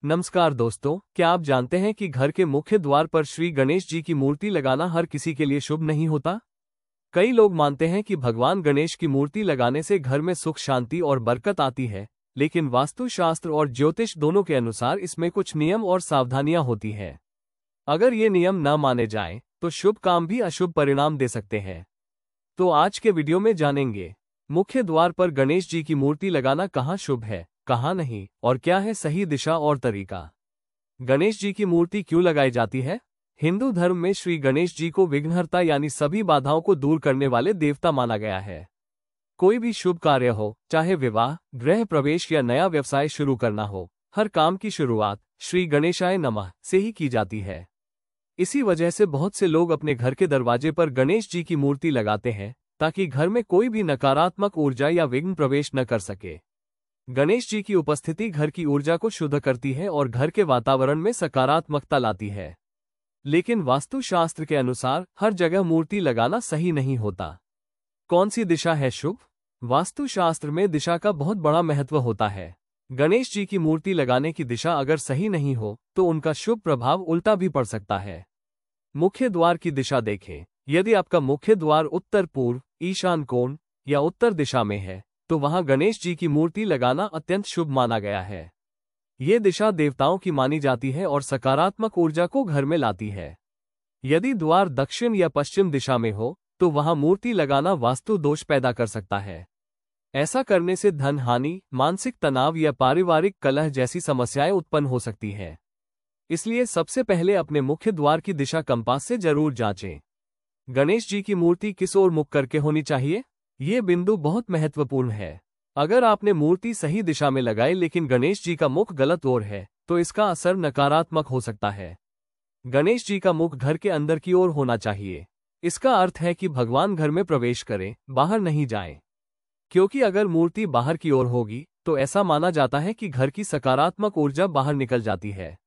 नमस्कार दोस्तों, क्या आप जानते हैं कि घर के मुख्य द्वार पर श्री गणेश जी की मूर्ति लगाना हर किसी के लिए शुभ नहीं होता। कई लोग मानते हैं कि भगवान गणेश की मूर्ति लगाने से घर में सुख शांति और बरकत आती है, लेकिन वास्तुशास्त्र और ज्योतिष दोनों के अनुसार इसमें कुछ नियम और सावधानियां होती हैं। अगर ये नियम न माने जाएं, तो शुभ काम भी अशुभ परिणाम दे सकते हैं। तो आज के वीडियो में जानेंगे, मुख्य द्वार पर गणेश जी की मूर्ति लगाना कहाँ शुभ है, कहाँ नहीं, और क्या है सही दिशा और तरीका। गणेश जी की मूर्ति क्यों लगाई जाती है? हिंदू धर्म में श्री गणेश जी को विघ्नहर्ता यानी सभी बाधाओं को दूर करने वाले देवता माना गया है। कोई भी शुभ कार्य हो, चाहे विवाह, गृह प्रवेश या नया व्यवसाय शुरू करना हो, हर काम की शुरुआत श्री गणेशाय नमः से ही की जाती है। इसी वजह से बहुत से लोग अपने घर के दरवाजे पर गणेश जी की मूर्ति लगाते हैं, ताकि घर में कोई भी नकारात्मक ऊर्जा या विघ्न प्रवेश न कर सके। गणेश जी की उपस्थिति घर की ऊर्जा को शुद्ध करती है और घर के वातावरण में सकारात्मकता लाती है। लेकिन वास्तुशास्त्र के अनुसार हर जगह मूर्ति लगाना सही नहीं होता। कौन सी दिशा है शुभ? वास्तुशास्त्र में दिशा का बहुत बड़ा महत्व होता है। गणेश जी की मूर्ति लगाने की दिशा अगर सही नहीं हो, तो उनका शुभ प्रभाव उल्टा भी पड़ सकता है। मुख्य द्वार की दिशा देखें। यदि आपका मुख्य द्वार उत्तर पूर्व, ईशान कोण या उत्तर दिशा में है, तो वहां गणेश जी की मूर्ति लगाना अत्यंत शुभ माना गया है। ये दिशा देवताओं की मानी जाती है और सकारात्मक ऊर्जा को घर में लाती है। यदि द्वार दक्षिण या पश्चिम दिशा में हो, तो वहां मूर्ति लगाना वास्तु दोष पैदा कर सकता है। ऐसा करने से धन हानि, मानसिक तनाव या पारिवारिक कलह जैसी समस्याएं उत्पन्न हो सकती हैं। इसलिए सबसे पहले अपने मुख्य द्वार की दिशा कंपास से जरूर जांचें। गणेश जी की मूर्ति किस ओर मुख करके होनी चाहिए? ये बिंदु बहुत महत्वपूर्ण है। अगर आपने मूर्ति सही दिशा में लगाई लेकिन गणेश जी का मुख गलत ओर है, तो इसका असर नकारात्मक हो सकता है। गणेश जी का मुख घर के अंदर की ओर होना चाहिए। इसका अर्थ है कि भगवान घर में प्रवेश करें, बाहर नहीं जाएं। क्योंकि अगर मूर्ति बाहर की ओर होगी, तो ऐसा माना जाता है कि घर की सकारात्मक ऊर्जा बाहर निकल जाती है।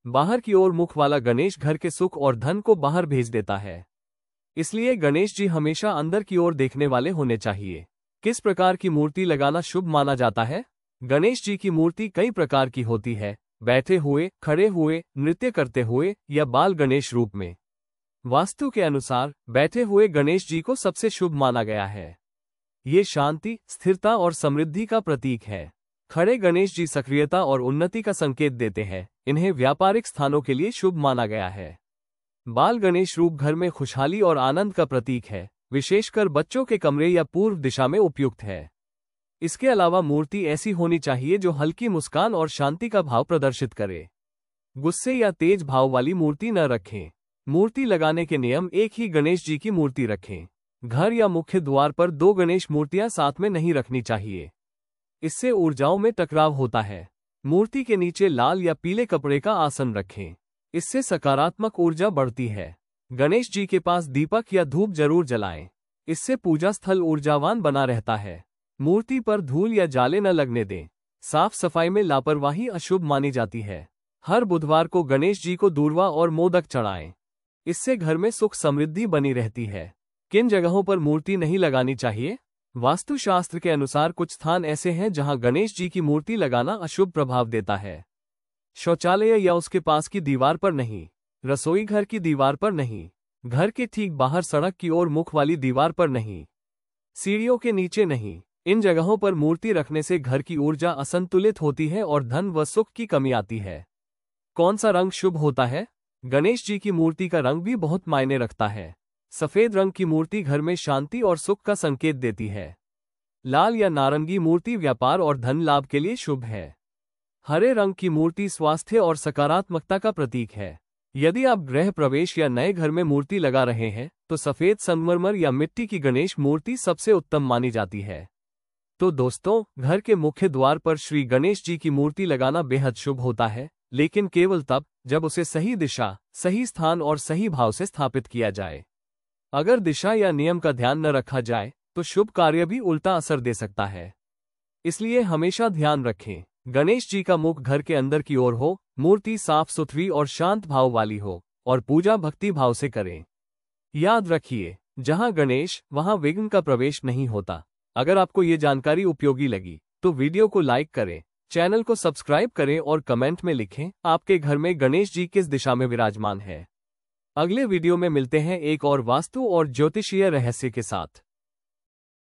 बाहर की ओर मुख वाला गणेश घर के सुख और धन को बाहर भेज देता है। इसलिए गणेश जी हमेशा अंदर की ओर देखने वाले होने चाहिए। किस प्रकार की मूर्ति लगाना शुभ माना जाता है? गणेश जी की मूर्ति कई प्रकार की होती है, बैठे हुए, खड़े हुए, नृत्य करते हुए या बाल गणेश रूप में। वास्तु के अनुसार बैठे हुए गणेश जी को सबसे शुभ माना गया है। ये शांति, स्थिरता और समृद्धि का प्रतीक है। खड़े गणेश जी सक्रियता और उन्नति का संकेत देते हैं। इन्हें व्यापारिक स्थानों के लिए शुभ माना गया है। बाल गणेश रूप घर में खुशहाली और आनंद का प्रतीक है, विशेषकर बच्चों के कमरे या पूर्व दिशा में उपयुक्त है। इसके अलावा मूर्ति ऐसी होनी चाहिए जो हल्की मुस्कान और शांति का भाव प्रदर्शित करे। गुस्से या तेज भाव वाली मूर्ति न रखें। मूर्ति लगाने के नियम: एक ही गणेश जी की मूर्ति रखें। घर या मुख्य द्वार पर दो गणेश मूर्तियां साथ में नहीं रखनी चाहिए। इससे ऊर्जाओं में टकराव होता है। मूर्ति के नीचे लाल या पीले कपड़े का आसन रखें। इससे सकारात्मक ऊर्जा बढ़ती है। गणेश जी के पास दीपक या धूप जरूर जलाएं। इससे पूजा स्थल ऊर्जावान बना रहता है। मूर्ति पर धूल या जाले न लगने दें। साफ सफाई में लापरवाही अशुभ मानी जाती है। हर बुधवार को गणेश जी को दूर्वा और मोदक चढ़ाएं। इससे घर में सुख समृद्धि बनी रहती है। किन जगहों पर मूर्ति नहीं लगानी चाहिए? वास्तुशास्त्र के अनुसार कुछ स्थान ऐसे हैं जहां गणेश जी की मूर्ति लगाना अशुभ प्रभाव देता है। शौचालय या उसके पास की दीवार पर नहीं, रसोई घर की दीवार पर नहीं, घर के ठीक बाहर सड़क की ओर मुख वाली दीवार पर नहीं, सीढ़ियों के नीचे नहीं। इन जगहों पर मूर्ति रखने से घर की ऊर्जा असंतुलित होती है और धन व सुख की कमी आती है। कौन सा रंग शुभ होता है? गणेश जी की मूर्ति का रंग भी बहुत मायने रखता है। सफेद रंग की मूर्ति घर में शांति और सुख का संकेत देती है। लाल या नारंगी मूर्ति व्यापार और धन लाभ के लिए शुभ है। हरे रंग की मूर्ति स्वास्थ्य और सकारात्मकता का प्रतीक है। यदि आप गृह प्रवेश या नए घर में मूर्ति लगा रहे हैं, तो सफेद संगमरमर या मिट्टी की गणेश मूर्ति सबसे उत्तम मानी जाती है। तो दोस्तों, घर के मुख्य द्वार पर श्री गणेश जी की मूर्ति लगाना बेहद शुभ होता है, लेकिन केवल तब जब उसे सही दिशा, सही स्थान और सही भाव से स्थापित किया जाए। अगर दिशा या नियम का ध्यान न रखा जाए, तो शुभ कार्य भी उल्टा असर दे सकता है। इसलिए हमेशा ध्यान रखें, गणेश जी का मुख घर के अंदर की ओर हो, मूर्ति साफ सुथरी और शांत भाव वाली हो, और पूजा भक्ति भाव से करें। याद रखिए, जहां गणेश वहां विघ्न का प्रवेश नहीं होता। अगर आपको ये जानकारी उपयोगी लगी, तो वीडियो को लाइक करें, चैनल को सब्सक्राइब करें और कमेंट में लिखें आपके घर में गणेश जी किस दिशा में विराजमान है। अगले वीडियो में मिलते हैं एक और वास्तु और ज्योतिषीय रहस्य के साथ।